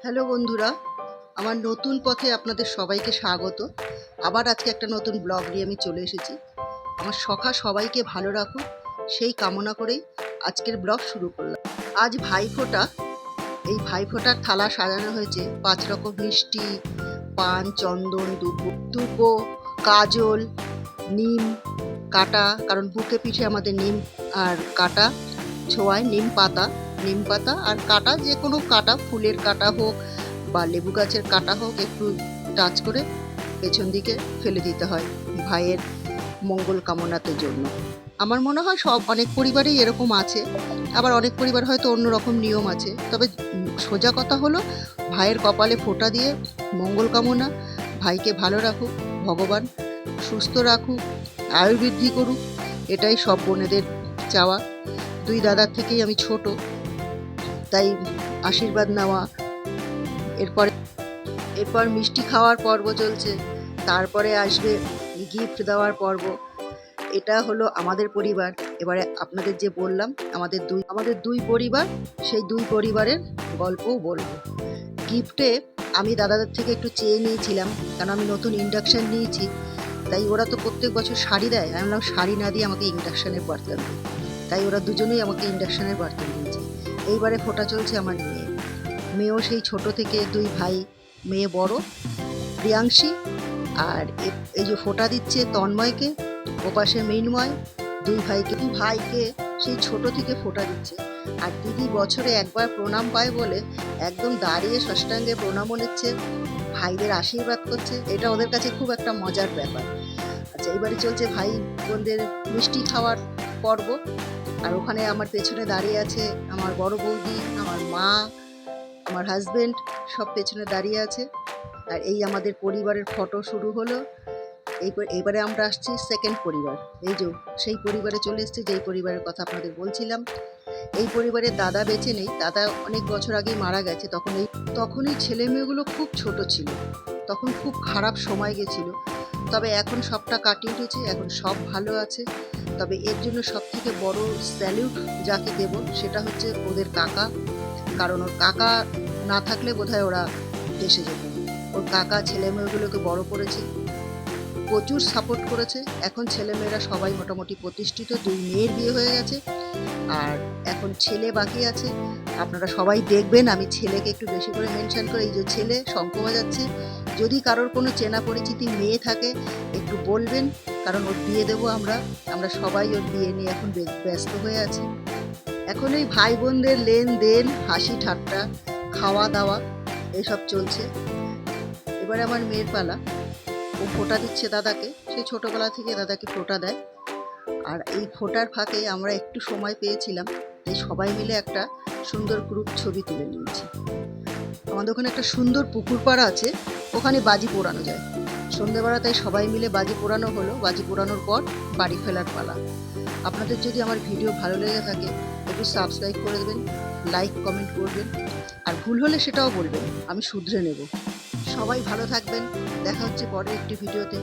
Hello বন্ধুরা, আমার নতুন পথে আপনাদের সবাইকে স্বাগত। আবার আজকে একটা নতুন ব্লগ নিয়ে আমি চলে এসেছি। আমার সখা সবাইকে ভালো রাখুক সেই কামনা করেই আজকের ব্লগ শুরু করলাম। আজ ভাইফোঁটা। এই ভাইফোঁটার থালা সাজানো হয়েছে 5 রকম মিষ্টি, পান, চন্দন, দুব্বো, কাজল, নিম কাটা, কারণ বুকে পিঠে আমাদের নিম আর কাটা ছোঁয়ায় নিম পাতা আর কাটা, যে কোনো কাটা, ফুলের কাটা হোক বা লেবু গাছের কাটা হোক, একটু টাচ করে পেছন দিকে ফেলে দিতে হয় ভাইয়ের মঙ্গল কামনাতে জন্য। আমার মনে হয় অনেক পরিবারেই এরকম আছে, আবার অনেক পরিবার হয়তো অন্য রকম নিয়ম আছে। তবে সোজা কথা হলো, ভাইয়ের কপালে ফোঁটা দিয়ে মঙ্গল কামনা, ভাইকে ভালো রাখুক ভগবান, সুস্থ রাখুক, আয়ুর্বৃদ্ধি করুক, এটাই সব বোনেদের চাওয়া। 2 দাদার থেকেই আমি ছোট, তাই আশীর্বাদ নেওয়া। এরপর মিষ্টি খাওয়ার পর্ব চলছে, তারপরে আসবে গিফট দেওয়ার পর্ব। এটা হলো আমাদের পরিবার। এবারে আপনাদের যে বললাম আমাদের দুই পরিবার, সেই 2 পরিবারের গল্পও বলবো। গিফটে আমি দাদাদের থেকে একটু চেয়ে নিয়েছিলাম, কারণ আমি নতুন ইন্ডাকশান নিয়েছি, তাই ওরা তো প্রত্যেক বছর শাড়ি দেয়। আমি বললাম শাড়ি না দিয়ে আমাকে ইন্ডাকশানের বার্তান দিই, তাই ওরা দুজনেই আমাকে ইন্ডাকশানের বার্তান দিয়েছে। এইবারে ফোঁটা চলছে আমার মেয়েও সেই ছোট থেকে 2 ভাই, মেয়ে বড় প্রিয়াংশী, আর এই যে ফোঁটা দিচ্ছে তন্ময়কে, ওপাশে মৃন্ময়, 2 ভাইকে সেই ছোট থেকে ফোঁটা দিচ্ছে। আর দিদি বছরে একবার প্রণাম পায় বলে একদম দাঁড়িয়ে ষষ্ঠাঙ্গে প্রণামও নিচ্ছে, ভাইদের আশীর্বাদ করছে। এটা ওদের কাছে খুব একটা মজার ব্যাপার। আচ্ছা, এবারে চলছে ভাই বোনদের মিষ্টি খাওয়ার পর্ব। আর ওখানে আমার পেছনে দাঁড়িয়ে আছে আমার বড় বৌদি, আমার মা, আমার হাজবেন্ড, সব পেছনে দাঁড়িয়ে আছে। আর এই আমাদের পরিবারের ফটো শুরু হলো। এইবারে আমরা আসছি সেকেন্ড পরিবার। এই যে সেই পরিবারে চলে এসেছি, যেই পরিবারের কথা আপনাদের বলছিলাম। এই পরিবারের দাদা বেঁচে নেই, দাদা অনেক বছর আগেই মারা গেছে। তখন এই ছেলে মেয়েগুলো খুব ছোট ছিল, তখন খুব খারাপ সময় গেছিল। তবে এখন সবটা কাটিয়ে উঠেছে, এখন সব ভালো আছে। তবে এর জন্য সব থেকে বড় স্যালিউট যাকে দেব, সেটা হচ্ছে ওদের কাকা। কারণ ওর কাকা না থাকলে বোধহয় ওরা দেশে যেত। ওর কাকা ছেলে মেয়েগুলোকে বড় করেছে, প্রচুর সাপোর্ট করেছে। এখন ছেলেমেয়েরা সবাই মোটামুটি প্রতিষ্ঠিত, 2 মেয়ের বিয়ে হয়ে গেছে, আর এখন ছেলে বাকি আছে। আপনারা সবাই দেখবেন, আমি ছেলেকে একটু বেশি করে মেনশন করে, এই যে ছেলে শঙ্খ বাজাচ্ছে। যদি কারোর কোনো চেনা পরিচিতি মেয়ে থাকে একটু বলবেন, কারণ ওর বিয়ে দেবো আমরা সবাই ওর বিয়ে নিয়ে এখন ব্যস্ত হয়ে আছি। এখন এই ভাই বোনদের লেনদেন, হাসি ঠাট্টা, খাওয়া দাওয়া এসব চলছে। এবারে আমার মেয়ের পালা, ও ফোঁটা দিচ্ছে দাদাকে। সেই ছোটোবেলা থেকে দাদাকে ফোঁটা দেয়। আর এই ফোঁটার ফাঁকে আমরা একটু সময় পেয়েছিলাম, তাই সবাই মিলে একটা সুন্দর গ্রুপ ছবি তুলে নিয়েছি। আমাদের ওখানে একটা সুন্দর পুকুর পাড় আছে, ওখানে বাজি পোড়ানো যায় সন্ধ্যেবেলা, তাই সবাই মিলে বাজি পোড়ানো হলো। বাজি পোড়ানোর পর বাড়ি ফেরার পালা। আপনাদের যদি আমার ভিডিও ভালো লেগে থাকে একটু সাবস্ক্রাইব করে দেবেন, লাইক কমেন্ট করবেন, আর ভুল হলে সেটাও বলবেন, আমি শুধরে নেব। সবাই ভালো থাকবেন, দেখা হচ্ছে পরের একটি ভিডিওতে।